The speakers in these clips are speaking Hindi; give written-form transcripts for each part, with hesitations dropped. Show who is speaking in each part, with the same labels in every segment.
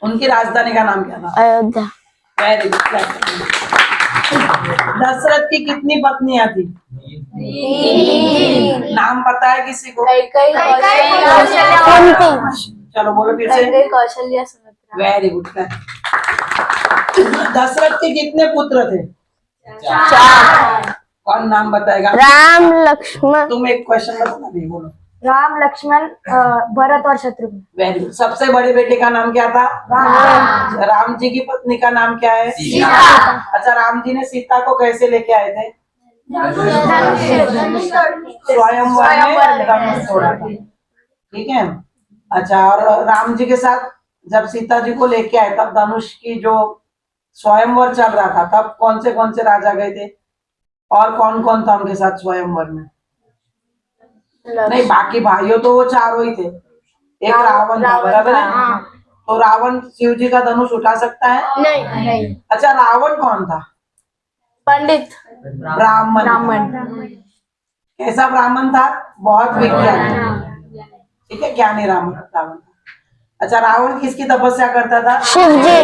Speaker 1: उनकी राजधानी का नाम क्या था?
Speaker 2: अयोध्या।
Speaker 1: Very good. दशरथ की कितनी पत्नियां थी? नाम पता है किसी को? चलो बोलो फिर से।
Speaker 3: कौशल्या, सुमित्रा।
Speaker 1: Very good. दशरथ के कितने पुत्र थे?
Speaker 2: 4।
Speaker 1: कौन नाम बताएगा?
Speaker 2: राम लक्ष्मण।
Speaker 1: तुम एक क्वेश्चन बता दी, बोलो।
Speaker 3: राम, लक्ष्मण, भरत और शत्रुघ्न।
Speaker 1: Very good. सबसे बड़े बेटे का नाम क्या था?
Speaker 3: राम।
Speaker 1: राम जी की पत्नी का नाम क्या है?
Speaker 3: सीता।
Speaker 1: अच्छा, राम जी ने सीता को कैसे लेके आए थे? स्वयंवर में धनुष तोड़ा था। ठीक है। अच्छा, और राम जी के साथ जब सीता जी को लेके आए तब धनुष की जो स्वयंवर चल रहा था तब कौन से राजा गए थे और कौन कौन था उनके साथ स्वयंवर में? नहीं, बाकी भाइयों तो वो चारों ही थे। एक रावण था, बराबर है? तो रावण शिव जी का धनुष उठा सकता है?
Speaker 3: नहीं।
Speaker 1: अच्छा, रावण कौन था?
Speaker 3: पंडित।
Speaker 1: ब्राह्मण। कैसा ब्राह्मण था? बहुत विज्ञानी। ठीक है, ज्ञानी रावण था। अच्छा, रावण किसकी तपस्या करता था?
Speaker 2: शिव जी।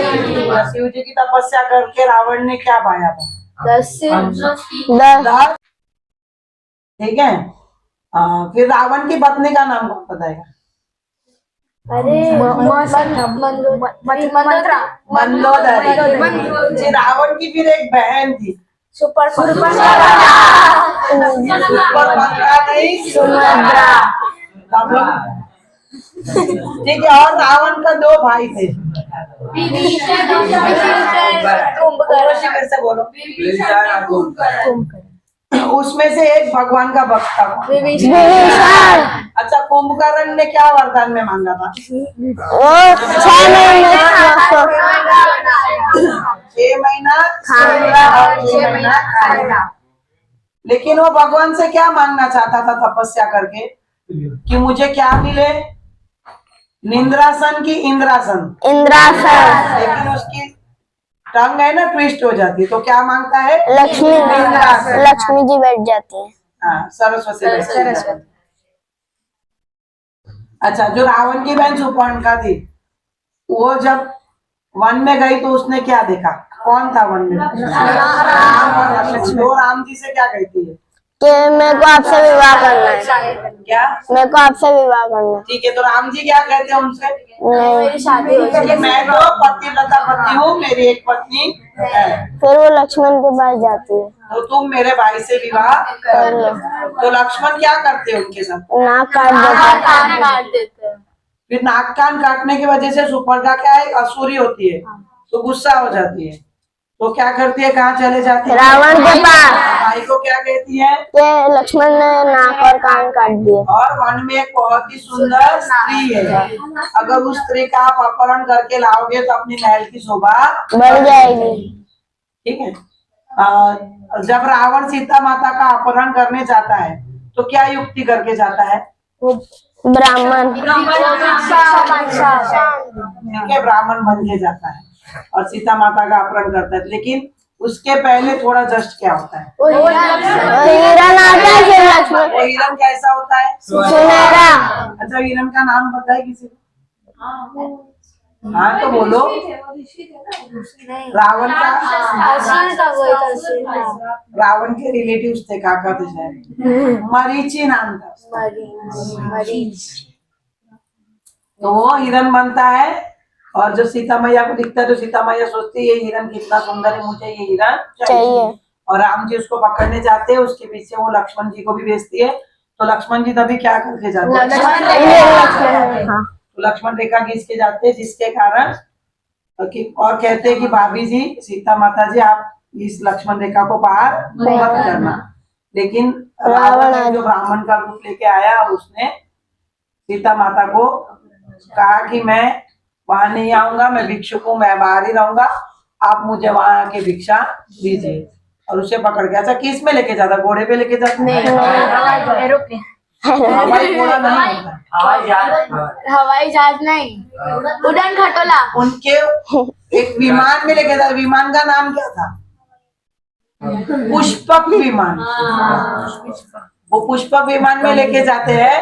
Speaker 1: शिव जी की तपस्या करके रावण ने क्या पाया था?
Speaker 3: 10।
Speaker 1: दस। ठीक है। फिर रावण की पत्नी का नाम कौन बताएगा?
Speaker 3: अरे
Speaker 1: मंदोदरी। रावण की फिर एक बहन थी,
Speaker 3: सुपर्णखा।
Speaker 1: नहीं, सुभद्रा। ठीक है। और रावण का 2 भाई थे। कैसे बोलो? उसमें से एक भगवान का भक्त था। अच्छा, कुंभकर्ण ने क्या वरदान में मांगा था?
Speaker 2: 6 महीने
Speaker 1: 6 महीना और 6 महीना खाएगा। लेकिन वो भगवान से क्या मांगना चाहता था तपस्या करके कि मुझे क्या मिले? निंद्रासन की इंद्रासन। लेकिन उसकी टंग है ना ट्विस्ट हो जाती है, तो क्या मांगता है?
Speaker 2: लक्ष्मी जी बैठ जाती है।
Speaker 1: हाँ, सरस्वती। अच्छा, जो रावण की बहन सुपर्णखा थी वो जब वन में गई तो उसने क्या देखा? कौन था वन में? वो राम जी से क्या कहती है
Speaker 2: कि मेरे को आपसे विवाह करना है।
Speaker 1: क्या?
Speaker 2: मेरे को आपसे विवाह करना है।
Speaker 1: ठीक है, तो राम जी क्या कहते हैं उनसे?
Speaker 3: मेरी शादी हो
Speaker 1: कि मैं तो पतिव्रता पत्नी हूँ, मेरी एक पत्नी है।
Speaker 2: फिर वो लक्ष्मण के पास जाती है,
Speaker 1: तो तुम मेरे भाई से विवाह कर लो। तो लक्ष्मण क्या करते हैं उनके साथ?
Speaker 2: नाक काट देते हैं।
Speaker 1: फिर नाक कान काटने की वजह से सुपर्णखा क्या है? असुरी होती है, तो गुस्सा हो जाती है। तो क्या करती है? कहाँ चले जाती है?
Speaker 2: रावण के पास।
Speaker 1: भाई को क्या कहती है?
Speaker 2: कि लक्ष्मण ने नाक और कान काट दिए।
Speaker 1: और वन में एक बहुत ही सुंदर स्त्री है, अगर उस स्त्री का आप अपहरण करके लाओगे तो अपनी महल की शोभा
Speaker 2: बढ़ जाएगी। ठीक
Speaker 1: है। जब रावण सीता माता का अपहरण करने जाता है तो क्या युक्ति करके जाता है?
Speaker 2: ब्राह्मण।
Speaker 1: ठीक है, ब्राह्मण बन के जाता है और सीता माता का अपहरण करता है। लेकिन उसके पहले थोड़ा जस्ट क्या होता है?
Speaker 2: हिरण आता है। फिर लक्ष्मण।
Speaker 1: वो हिरण कैसा होता है?
Speaker 2: सुनहरा।
Speaker 1: अच्छा, हिरण का नाम पता है किसी को? हाँ, तो बोलो। रावण के रिलेटिव्स थे, काका थे शायद। मरीचि नाम था। तो वो हिरण बनता है और जो सीता मैया को दिखता है तो सीता मैया सोचती है ये हिरण कितना सुंदर है, मुझे ये हिरण चाहिए। और राम जी उसको पकड़ने जाते हैं, उसके पीछे वो लक्ष्मण जी को भी भेजती है। तो लक्ष्मण जी तभी क्या करके जाते हैं? तो लक्ष्मण रेखा खींच के जाते हैं, जिसके कारण और कहते हैं कि भाभी जी, सीता माता जी, आप इस लक्ष्मण रेखा को पार मत करना। लेकिन रावण जो ब्राह्मण का रूप लेके आया, उसने सीता माता को कहा कि मैं वहां नहीं आऊंगा, मैं भिक्षुक हूँ, मैं बाहर ही रहूंगा, आप मुझे वहां आके भिक्षा दीजिए। और उसे पकड़ के, अच्छा किस में लेके जाता? घोड़े पे लेके जाता?
Speaker 3: एरोप्लेन।
Speaker 1: हवाई घोड़ा नहीं होता,
Speaker 3: हवाई जहाज नहीं, उड़न खटोला।
Speaker 1: उनके एक विमान में लेके जाता। विमान का नाम क्या था? पुष्पक विमान। वो पुष्पक विमान में लेके जाते हैं।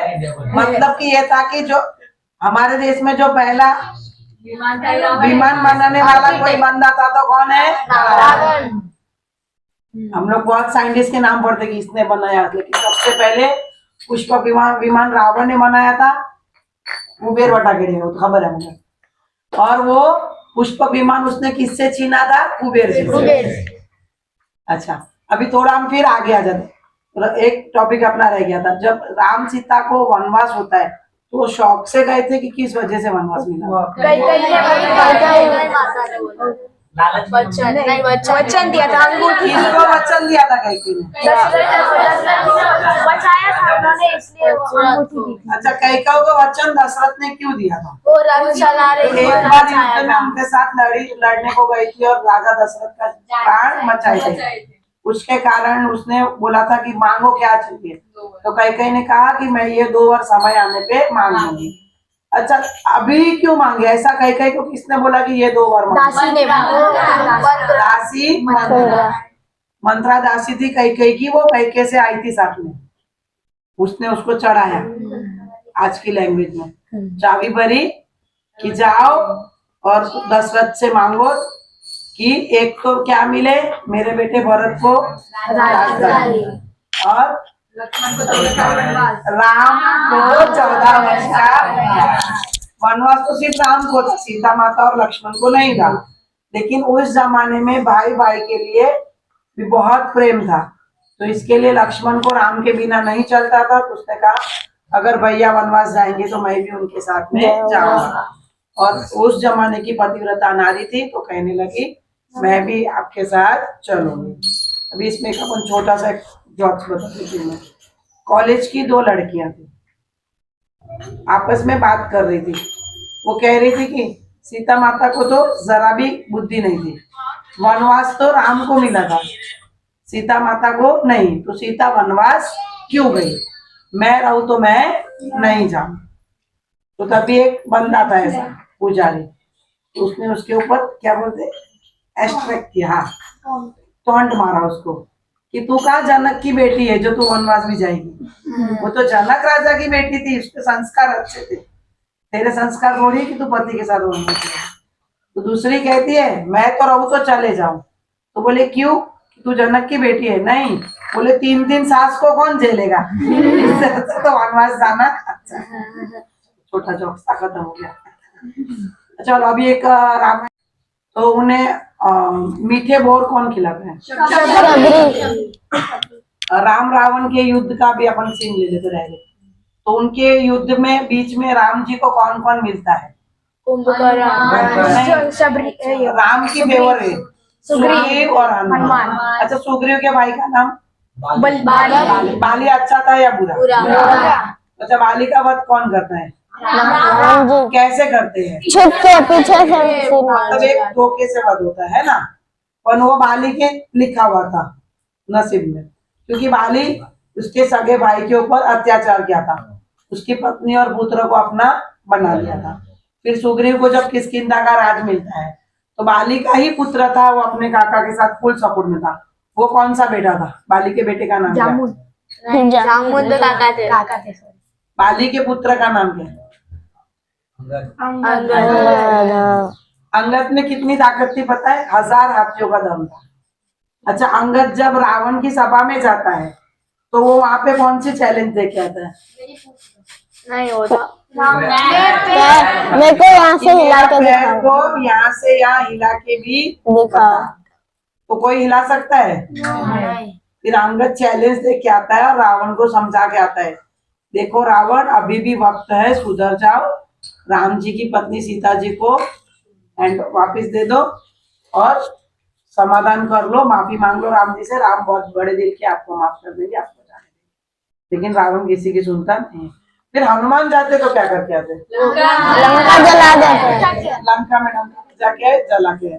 Speaker 1: मतलब कि ये था कि जो हमारे देश में जो पहला विमान बनाने वाला कोई बंदा था तो कौन है?
Speaker 3: रावण।
Speaker 1: हम लोग बहुत साइंटिस्ट के नाम पढ़ते कि इसने बनाया, लेकिन सबसे पहले पुष्पक विमान रावण ने बनाया था। कुबेर वटाके वो खबर है मुझे। और वो पुष्पक विमान उसने किससे छीना था? कुबेर से।
Speaker 3: कुबेर।
Speaker 1: अच्छा, अभी थोड़ा हम फिर आगे आ जाते। एक टॉपिक अपना रह गया था, जब राम सीता को वनवास होता है तो वो शौक से गए थे कि किस वजह से वनवास मिला?
Speaker 3: वचन नहीं, वचन दिया था अंगूठी।
Speaker 1: किसको वचन दिया था कैकेयी ने?
Speaker 3: बचाया था उन्होंने, इसलिए वो अंगूठी दी थी।
Speaker 1: अच्छा, कैकेयी को वचन दशरथ ने क्यों दिया था?
Speaker 3: वो रथ चला रही
Speaker 1: एक बार युद्ध में उनके साथ लड़ने को गई थी और राजा दशरथ का प्राण बचाए थे। उसके कारण उसने बोला था कि मांगो क्या चाहिए, तो कैकेयी ने कहा कि मैं ये 2 वर्ष समय आने पे मांग लूंगी। अच्छा, अभी क्यों मांगे ऐसा? कैकेयी को किसने बोला कि ये 2 बार मांगे?
Speaker 3: दासी ने।
Speaker 1: दासी मंत्रा दासी थी कैकेयी की, वो कैकेयी से आई थी साथ में। उसने उसको चढ़ाया, आज की लैंग्वेज में चाबी भरी कि जाओ और दशरथ से मांगो कि एक तो क्या मिले, मेरे बेटे भरत को राजधानी और राम को 14 वर्ष का वनवास। तो सिर्फ राम को था, सीता माता और लक्ष्मण को नहीं था। लेकिन उस जमाने में भाई भाई के लिए भी बहुत प्रेम था, तो इसके लिए लक्ष्मण को राम के बिना नहीं चलता था। तो उसने कहा अगर भैया वनवास जाएंगे तो मैं भी उनके साथ में जाऊंगा। और उस जमाने की पतिव्रता नारी थी, तो कहने लगी मैं भी आपके साथ चलूंगी। अभी इसमें एक अपन छोटा सा जॉब्स बता देती हूँ। कॉलेज की 2 लड़कियां थी, आपस में बात कर रही थी। वो कह रही थी कि सीता माता को तो जरा भी बुद्धि नहीं थी, वनवास तो राम को मिला था, सीता माता को नहीं, तो सीता वनवास क्यों गई? मैं रहूं तो मैं नहीं जाऊं। तो तभी एक बंदा था ऐसा पुजारी, उसने उसके ऊपर क्या बोलते एस्ट्रैक्ट किया, हाँ टॉन्ट मारा उसको कि तू कहा जनक की बेटी है जो तू वनवास भी जाएगी? वो तो जनक राजा की बेटी थी, उसके संस्कार अच्छे थे, तेरे संस्कार थोड़ी कि तू पति के साथ वनवास जाए। तो दूसरी कहती है मैं तो रहूं तो चले जाऊं। तो बोले क्यों? तू जनक की बेटी है। नहीं, बोले 3 सास को कौन झेलेगा? इससे अच्छा तो वनवास जाना अच्छा। छोटा जोक्स था, खत्म हो गया। चलो अभी एक रामायण। तो उन्हें मीठे बोर कौन खिलाता है? राम रावण के युद्ध का भी अपन सीन ले लेते रह गए। तो उनके युद्ध में बीच में राम जी को कौन कौन मिलता है? राम की फेवर है सुग्रीव और हनुमान। अच्छा, सुग्रीव के भाई का नाम? बाली अच्छा था या बुरा? अच्छा, बाली का वध कौन करता है? कैसे करते हैं?
Speaker 2: छुप के पीछे से
Speaker 1: मतलब एक धोखे से वध होता है ना, पर वो बाली के लिखा हुआ था नसीब में, क्योंकि बाली उसके सगे भाई के ऊपर अत्याचार किया था, उसकी पत्नी और पुत्र को अपना बना लिया था। फिर सुग्रीव को जब किष्किंधा का राज मिलता है तो बाली का ही पुत्र था, वो अपने काका के साथ फुल सपोर्ट में था। वो कौन सा बेटा था? बाली के बेटे का नाम क्या?
Speaker 3: जामुन तो काका थे।
Speaker 1: बाली के पुत्र का नाम क्या है? अंगद में कितनी ताकत थी पता है? 1000 हाथियों का दम था। अच्छा, अंगद जब रावण की सभा में जाता है तो वो वहां पे कौन सी चैलेंज देके आता है?
Speaker 3: नहीं होता।
Speaker 2: मेरे को यहाँ से हिला के
Speaker 1: पैर को यहाँ से यहाँ हिला के भी
Speaker 2: दिखा।
Speaker 1: तो कोई हिला सकता है? फिर अंगद चैलेंज दे के आता है और रावण को समझा के आता है, देखो रावण अभी भी वक्त है, सुधर जाओ, राम जी की पत्नी सीता जी को एंड वापिस दे दो और समाधान कर लो, माफी मांग लो राम जी से। राम बहुत बड़े दिल के, आपको माफ कर देंगे, आपको जाने देंगे। लेकिन रावण किसी की सुनता नहीं। फिर हनुमान जाते तो क्या करके आते?
Speaker 2: लंका जला देते।
Speaker 1: लंका में जाके जला के